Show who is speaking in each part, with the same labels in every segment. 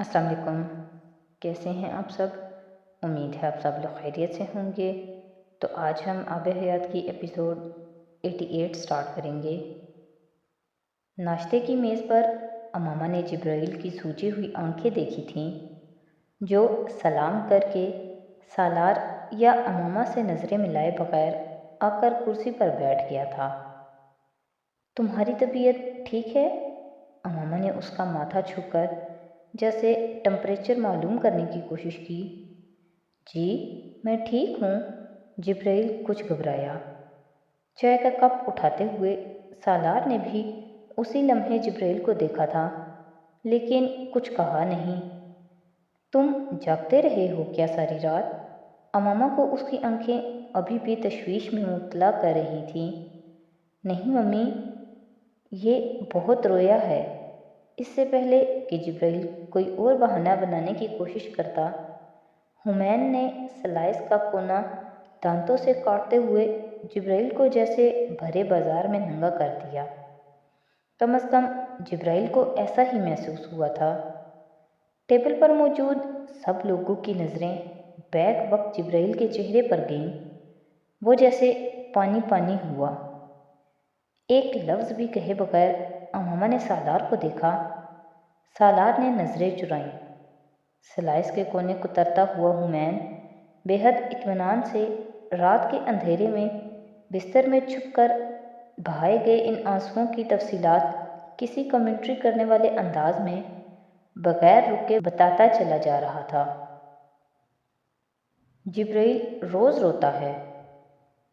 Speaker 1: السلام علیکم۔ کیسے ہیں آپ سب؟ امید ہے آپ سب لوگ خیریت سے ہوں گے۔ تو آج ہم آب حیات کی ایپیسوڈ 88 سٹارٹ کریں گے۔ ناشتے کی میز پر امامہ نے جبرائیل کی سوجی ہوئی آنکھیں دیکھی تھیں، جو سلام کر کے سالار یا امامہ سے نظریں ملائے بغیر آ کر کرسی پر بیٹھ گیا تھا۔ تمہاری طبیعت ٹھیک ہے؟ امامہ نے اس کا ماتھا چھو کر جیسے ٹمپریچر معلوم کرنے کی کوشش کی۔ جی میں ٹھیک ہوں، جبرائیل کچھ گھبرایا۔ چائے کا کپ اٹھاتے ہوئے سالار نے بھی اسی لمحے جبرائیل کو دیکھا تھا، لیکن کچھ کہا نہیں۔ تم جاگتے رہے ہو کیا ساری رات؟ امامہ کو اس کی آنکھیں ابھی بھی تشویش میں مبتلا کر رہی تھیں۔ نہیں ممی، یہ بہت رویا ہے۔ اس سے پہلے کہ جبرائیل کوئی اور بہانہ بنانے کی کوشش کرتا، حمین نے سلائس کا کونا دانتوں سے کاٹتے ہوئے جبرائیل کو جیسے بھرے بازار میں ننگا کر دیا۔ کم از کم جبرائیل کو ایسا ہی محسوس ہوا تھا۔ ٹیبل پر موجود سب لوگوں کی نظریں بیک وقت جبرائیل کے چہرے پر گئیں۔ وہ جیسے پانی پانی ہوا۔ ایک لفظ بھی کہے بغیر امامہ نے سالار کو دیکھا۔ سالار نے نظریں چرائیں۔ سلائس کے کونے کترتا ہوا حمین بے حد اطمینان سے رات کے اندھیرے میں بستر میں چھپ کر بہائے گئے ان آنسوؤں کی تفصیلات کسی کمنٹری کرنے والے انداز میں بغیر رکے بتاتا چلا جا رہا تھا۔ جبرائیل روز روتا ہے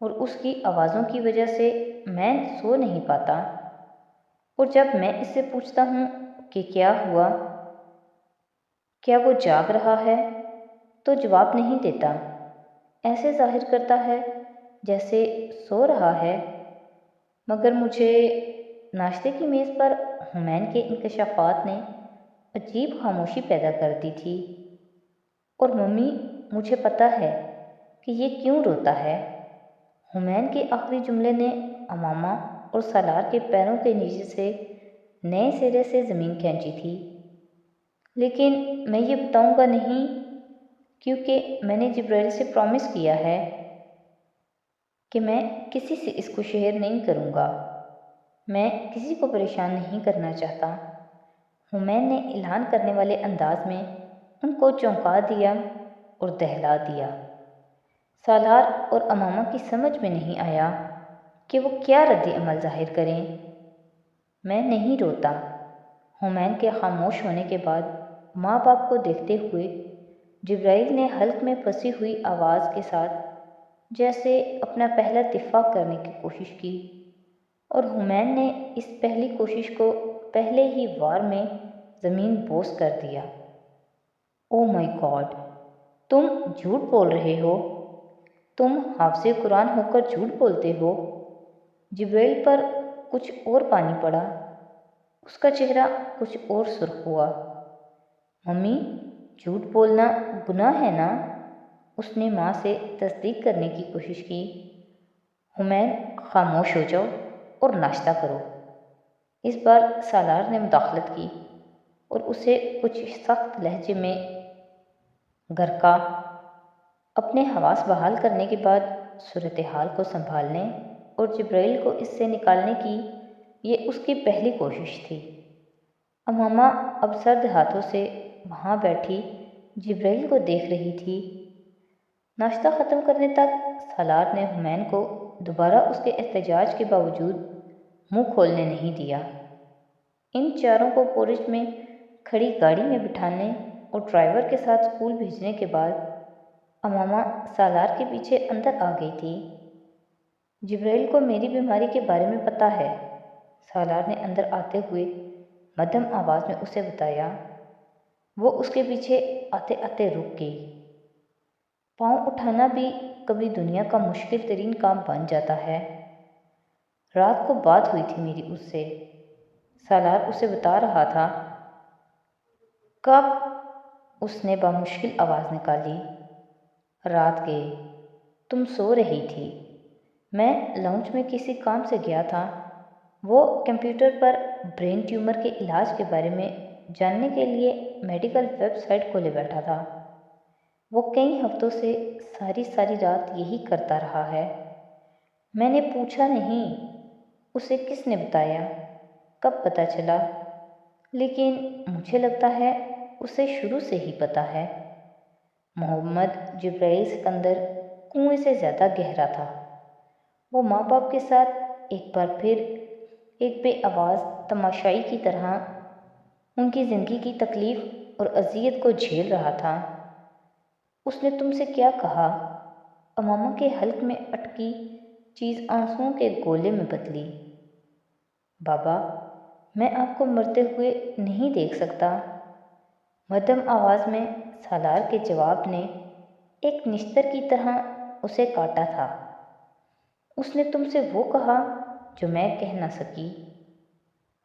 Speaker 1: اور اس کی آوازوں کی وجہ سے میں سو نہیں پاتا، اور جب میں اس سے پوچھتا ہوں کہ کیا ہوا، کیا وہ جاگ رہا ہے، تو جواب نہیں دیتا۔ ایسے ظاہر کرتا ہے جیسے سو رہا ہے۔ مگر مجھے ناشتے کی میز پر حمین کے انکشافات نے عجیب خاموشی پیدا کر دی تھی۔ اور ممی، مجھے پتہ ہے کہ یہ کیوں روتا ہے۔ حمین کے آخری جملے نے امامہ اور سالار کے پیروں کے نیچے سے نئے سرے سے زمین کھینچی تھی۔ لیکن میں یہ بتاؤں گا نہیں، کیونکہ میں نے جبرائیل سے پرومس کیا ہے کہ میں کسی سے اس کو شیئر نہیں کروں گا۔ میں کسی کو پریشان نہیں کرنا چاہتا۔ حمین نے اعلان کرنے والے انداز میں ان کو چونکا دیا اور دہلا دیا۔ سالار اور امامہ کی سمجھ میں نہیں آیا کہ وہ کیا رد عمل ظاہر کریں۔ میں نہیں روتا۔ حمین کے خاموش ہونے کے بعد ماں باپ کو دیکھتے ہوئے جبرائیل نے حلق میں پھنسی ہوئی آواز کے ساتھ جیسے اپنا پہلا دفاع کرنے کی کوشش کی، اور حمین نے اس پہلی کوشش کو پہلے ہی وار میں زمین بوس کر دیا۔ او مائی گاڈ، تم جھوٹ بول رہے ہو؟ تم حافظ قرآن ہو کر جھوٹ بولتے ہو؟ جبرائیل پر کچھ اور پانی پڑا۔ اس کا چہرہ کچھ اور سرخ ہوا۔ ممی، جھوٹ بولنا گناہ ہے نا؟ اس نے ماں سے تصدیق کرنے کی کوشش کی۔ حمین، خاموش ہو جاؤ اور ناشتہ کرو۔ اس بار سالار نے مداخلت کی اور اسے کچھ سخت لہجے میں گھرکا۔ اپنے حواس بحال کرنے کے بعد صورتحال کو سنبھالنے اور جبرائیل کو اس سے نکالنے کی یہ اس کی پہلی کوشش تھی۔ امامہ اب سرد ہاتھوں سے وہاں بیٹھی جبرائیل کو دیکھ رہی تھی۔ ناشتہ ختم کرنے تک سالار نے حمین کو دوبارہ اس کے احتجاج کے باوجود منہ کھولنے نہیں دیا۔ ان چاروں کو پورچ میں کھڑی گاڑی میں بٹھانے اور ڈرائیور کے ساتھ اسکول بھیجنے کے بعد امامہ سالار کے پیچھے اندر آ گئی تھی۔ جبرائیل کو میری بیماری کے بارے میں پتہ ہے، سالار نے اندر آتے ہوئے مدھم آواز میں اسے بتایا۔ وہ اس کے پیچھے آتے آتے رک گئی۔ پاؤں اٹھانا بھی کبھی دنیا کا مشکل ترین کام بن جاتا ہے۔ رات کو بات ہوئی تھی میری اس سے، سالار اسے بتا رہا تھا۔ کب؟ اس نے بامشکل آواز نکالی۔ رات گئے، تم سو رہی تھی۔ میں لاؤنج میں کسی کام سے گیا تھا۔ وہ کمپیوٹر پر برین ٹیومر کے علاج کے بارے میں جاننے کے لیے میڈیکل ویب سائٹ کھولے بیٹھا تھا۔ وہ کئی ہفتوں سے ساری رات یہی کرتا رہا ہے۔ میں نے پوچھا نہیں اسے کس نے بتایا، کب پتہ چلا، لیکن مجھے لگتا ہے اسے شروع سے ہی پتہ ہے۔ محمد جبرائیل سکندر کنویں سے زیادہ گہرا تھا۔ وہ ماں باپ کے ساتھ ایک بار پھر ایک بے آواز تماشائی کی طرح ان کی زندگی کی تکلیف اور اذیت کو جھیل رہا تھا۔ اس نے تم سے کیا کہا؟ امامہ کے حلق میں اٹکی چیز آنسوؤں کے گولے میں بدلی۔ بابا، میں آپ کو مرتے ہوئے نہیں دیکھ سکتا۔ مدھم آواز میں سالار کے جواب نے ایک نشتر کی طرح اسے کاٹا تھا۔ اس نے تم سے وہ کہا جو میں کہہ نہ سکی۔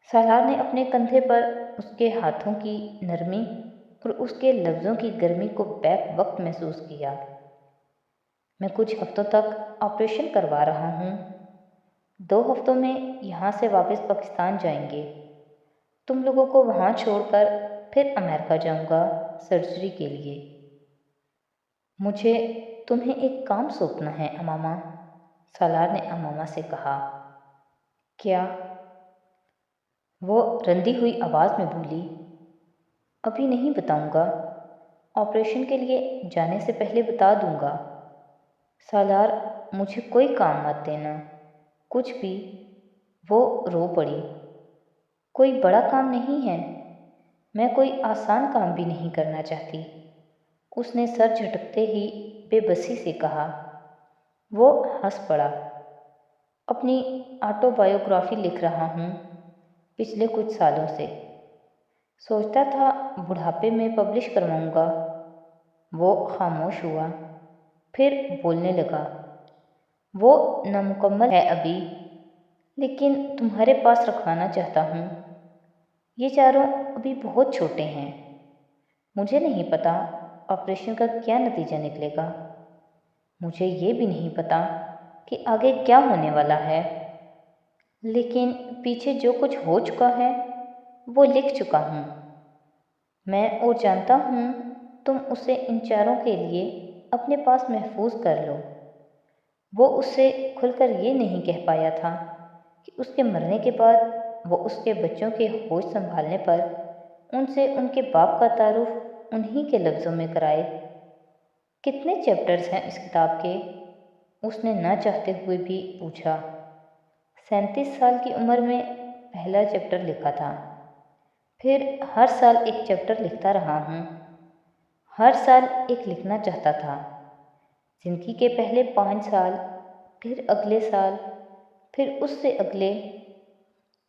Speaker 1: سالار نے اپنے کندھے پر اس کے ہاتھوں کی نرمی اور اس کے لفظوں کی گرمی کو بیک وقت محسوس کیا۔ میں کچھ ہفتوں تک آپریشن کروا رہا ہوں۔ 2 ہفتوں میں یہاں سے واپس پاکستان جائیں گے۔ تم لوگوں کو وہاں چھوڑ کر پھر امریکہ جاؤں گا سرجری کے لیے۔ مجھے تمہیں ایک کام سونپنا ہے امامہ، سالار نے امامہ سے کہا۔ کیا؟ وہ رندی ہوئی آواز میں بولی۔ ابھی نہیں بتاؤں گا، آپریشن کے لیے جانے سے پہلے بتا دوں گا۔ سالار، مجھے کوئی کام مت دینا، کچھ بھی۔ وہ رو پڑی۔ کوئی بڑا کام نہیں ہے، میں کوئی آسان کام بھی نہیں کرنا چاہتی، اس نے سر جھٹکتے ہی بے بسی سے کہا۔ وہ ہنس پڑا۔ اپنی آٹو بایوگرافی لکھ رہا ہوں پچھلے کچھ سالوں سے، سوچتا تھا بڑھاپے میں پبلش کرواؤں گا۔ وہ خاموش ہوا، پھر بولنے لگا۔ وہ نامکمل ہے ابھی، لیکن تمہارے پاس رکھوانا چاہتا ہوں۔ یہ چاروں ابھی بہت چھوٹے ہیں۔ مجھے نہیں پتا آپریشن کا کیا نتیجہ نکلے گا۔ مجھے یہ بھی نہیں پتا کہ آگے کیا ہونے والا ہے، لیکن پیچھے جو کچھ ہو چکا ہے وہ لکھ چکا ہوں میں، اور جانتا ہوں تم اسے ان چاروں کے لیے اپنے پاس محفوظ کر لو۔ وہ اس سے کھل کر یہ نہیں کہہ پایا تھا کہ اس کے مرنے کے بعد وہ اس کے بچوں کے ہوش سنبھالنے پر ان سے ان کے باپ کا تعارف انہی کے لفظوں میں کرائے۔ کتنے چیپٹرز ہیں اس کتاب کے؟ اس نے نہ چاہتے ہوئے بھی پوچھا۔ 37 سال کی عمر میں پہلا چیپٹر لکھا تھا، پھر ہر سال ایک چیپٹر لکھتا رہا ہوں۔ ہر سال ایک لکھنا چاہتا تھا۔ زندگی کے پہلے 5 سال، پھر اگلے سال، پھر اس سے اگلے۔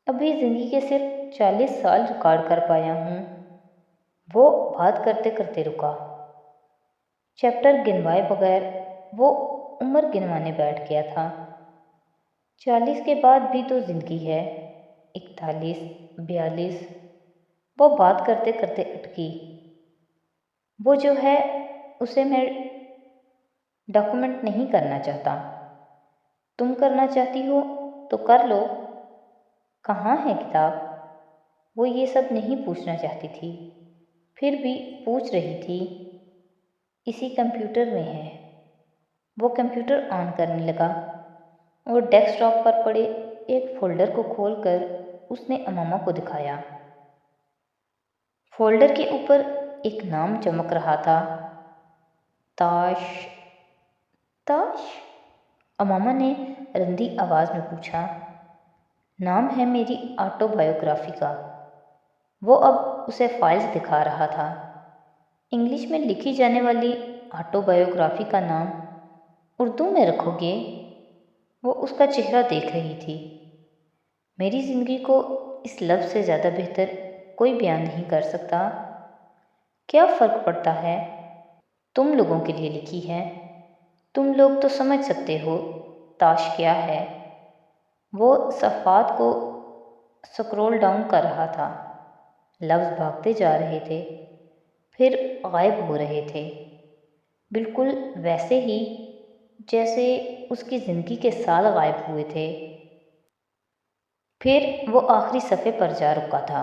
Speaker 1: ابھی زندگی کے صرف 40 سال ریکارڈ کر پایا ہوں۔ وہ بات کرتے کرتے رکا۔ چیپٹر گنوائے بغیر وہ عمر گنوانے بیٹھ گیا تھا۔ 40 کے بعد بھی تو زندگی ہے، 41، 42۔ وہ بات کرتے کرتے اٹکی۔ وہ جو ہے اسے میں ڈاکومنٹ نہیں کرنا چاہتا۔ تم کرنا چاہتی ہو تو کر لو۔ کہاں ہے کتاب؟ وہ یہ سب نہیں پوچھنا چاہتی تھی، پھر بھی پوچھ رہی تھی۔ اسی کمپیوٹر میں ہے۔ وہ کمپیوٹر آن کرنے لگا اور ڈیسک ٹاپ پر پڑے ایک فولڈر کو کھول کر اس نے امامہ کو دکھایا۔ فولڈر کے اوپر ایک نام چمک رہا تھا، تاش۔ تاش؟ امامہ نے رندی آواز میں پوچھا۔ نام ہے میری آٹو بایوگرافی کا۔ وہ اب اسے فائلز دکھا رہا تھا۔ انگلش میں لکھی جانے والی آٹو بایوگرافی کا نام اردو میں رکھو گے؟ وہ اس کا چہرہ دیکھ رہی تھی۔ میری زندگی کو اس لفظ سے زیادہ بہتر کوئی بیان نہیں کر سکتا۔ کیا فرق پڑتا ہے؟ تم لوگوں کے لیے لکھی ہے، تم لوگ تو سمجھ سکتے ہو تاش کیا ہے۔ وہ صفحات کو سکرول ڈاؤن کر رہا تھا۔ لفظ بھاگتے جا رہے تھے، پھر غائب ہو رہے تھے، بالکل ویسے ہی جیسے اس کی زندگی کے سال غائب ہوئے تھے۔ پھر وہ آخری صفحے پر جا رکا تھا۔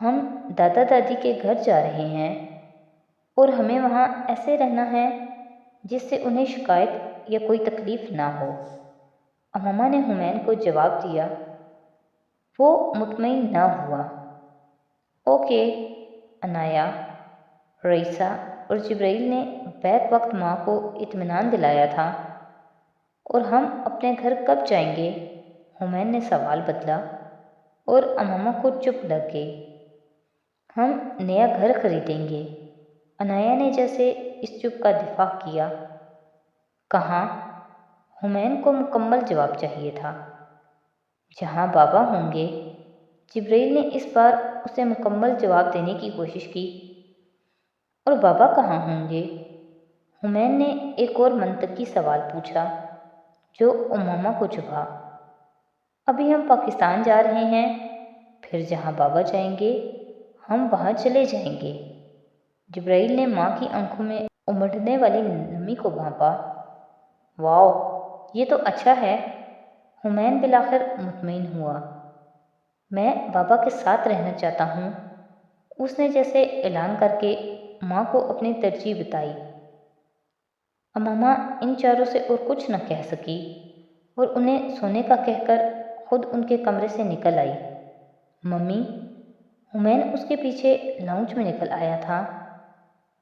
Speaker 1: ہم دادا دادی کے گھر جا رہے ہیں اور ہمیں وہاں ایسے رہنا ہے جس سے انہیں شکایت یا کوئی تکلیف نہ ہو۔ اماما نے حمین کو جواب دیا۔ وہ مطمئن نہ ہوا۔ اوکے، عنایا، رئیسہ اور جبرائیل نے بیک وقت ماں کو اطمینان دلایا تھا۔ اور ہم اپنے گھر کب جائیں گے؟ حمین نے سوال بدلا اور اماما کو چپ لگ گئی۔ ہم نیا گھر خریدیں گے، عنایا نے جیسے اس چپ کا دفاع کیا۔ کہاں؟ حمین کو مکمل جواب چاہیے تھا۔ جہاں بابا ہوں گے۔ جبرائیل نے اس بار اسے مکمل جواب دینے کی کوشش کی۔ اور بابا کہاں ہوں گے؟ حمین نے ایک اور منطقی سوال پوچھا جو اماما کو چبھا۔ ابھی ہم پاکستان جا رہے ہیں، پھر جہاں بابا جائیں گے ہم وہاں چلے جائیں گے۔ جبرائیل نے ماں کی آنکھوں میں امڑنے والی نمی کو بھانپا۔ واؤ، یہ تو اچھا ہے۔ حمین بالآخر مطمئن ہوا۔ میں بابا کے ساتھ رہنا چاہتا ہوں، اس نے جیسے اعلان کر کے ماں کو اپنی ترجیح بتائی۔ اماما ان چاروں سے اور کچھ نہ کہہ سکی اور انہیں سونے کا کہہ کر خود ان کے کمرے سے نکل آئی۔ ممی، حمین اس کے پیچھے لاؤنج میں نکل آیا تھا۔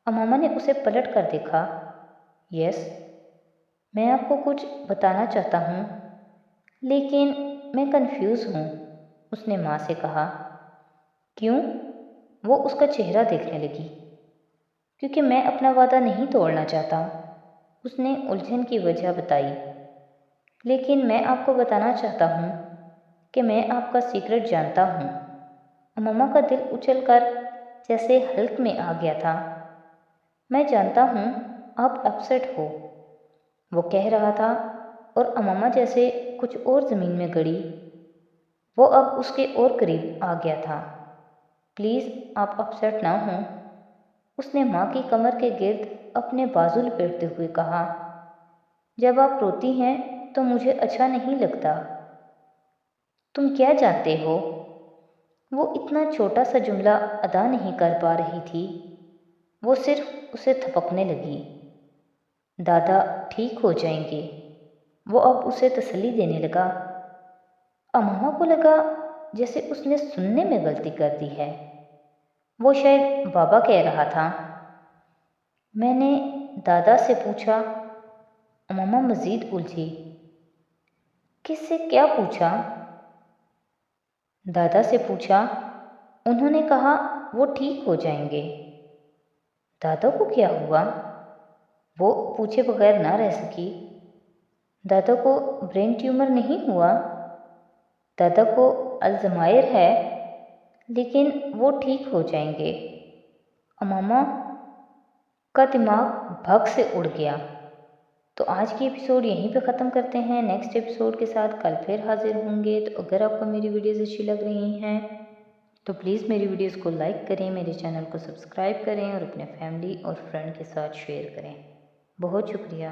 Speaker 1: اماما نے اسے پلٹ کر دیکھا۔ یس، میں آپ کو کچھ بتانا چاہتا ہوں لیکن میں کنفیوز ہوں، اس نے ماں سے کہا۔ کیوں؟ وہ اس کا چہرہ دیکھنے لگی۔ کیونکہ میں اپنا وعدہ نہیں توڑنا چاہتا، اس نے الجھن کی وجہ بتائی۔ لیکن میں آپ کو بتانا چاہتا ہوں کہ میں آپ کا سیکرٹ جانتا ہوں۔ اماما کا دل اچھل کر جیسے حلق میں آ گیا تھا۔ میں جانتا ہوں آپ اپسیٹ ہو، وہ کہہ رہا تھا اور اماما جیسے کچھ اور زمین میں گڑی۔ وہ اب اس کے اور قریب آ گیا تھا۔ پلیز آپ اپسیٹ نہ ہوں، اس نے ماں کی کمر کے گرد اپنے بازو لپیٹتے ہوئے کہا۔ جب آپ روتی ہیں تو مجھے اچھا نہیں لگتا۔ تم کیا جانتے ہو؟ وہ اتنا چھوٹا سا جملہ ادا نہیں کر پا رہی تھی، وہ صرف اسے تھپکنے لگی۔ دادا ٹھیک ہو جائیں گے، وہ اب اسے تسلی دینے لگا۔ اماما کو لگا جیسے اس نے سننے میں غلطی کر دی ہے۔ وہ شاید بابا کہہ رہا تھا۔ میں نے دادا سے پوچھا۔ اماما مزید الجھی۔ کس سے کیا پوچھا؟ دادا سے پوچھا، انہوں نے کہا وہ ٹھیک ہو جائیں گے۔ دادا کو کیا ہوا؟ وہ پوچھے بغیر نہ رہ سکی۔ دادا کو برین ٹیومر نہیں ہوا، دادا کو الزائمر ہے، لیکن وہ ٹھیک ہو جائیں گے۔ اماما کا دماغ بھگ سے اڑ گیا۔ تو آج کی ایپیسوڈ یہیں پہ ختم کرتے ہیں۔ نیکسٹ ایپیسوڈ کے ساتھ کل پھر حاضر ہوں گے۔ تو اگر آپ کو میری ویڈیوز اچھی لگ رہی ہیں تو پلیز میری ویڈیوز کو لائک کریں، میرے چینل کو سبسکرائب کریں اور اپنے فیملی اور فرینڈ کے ساتھ شیئر کریں۔ بہت شکریہ۔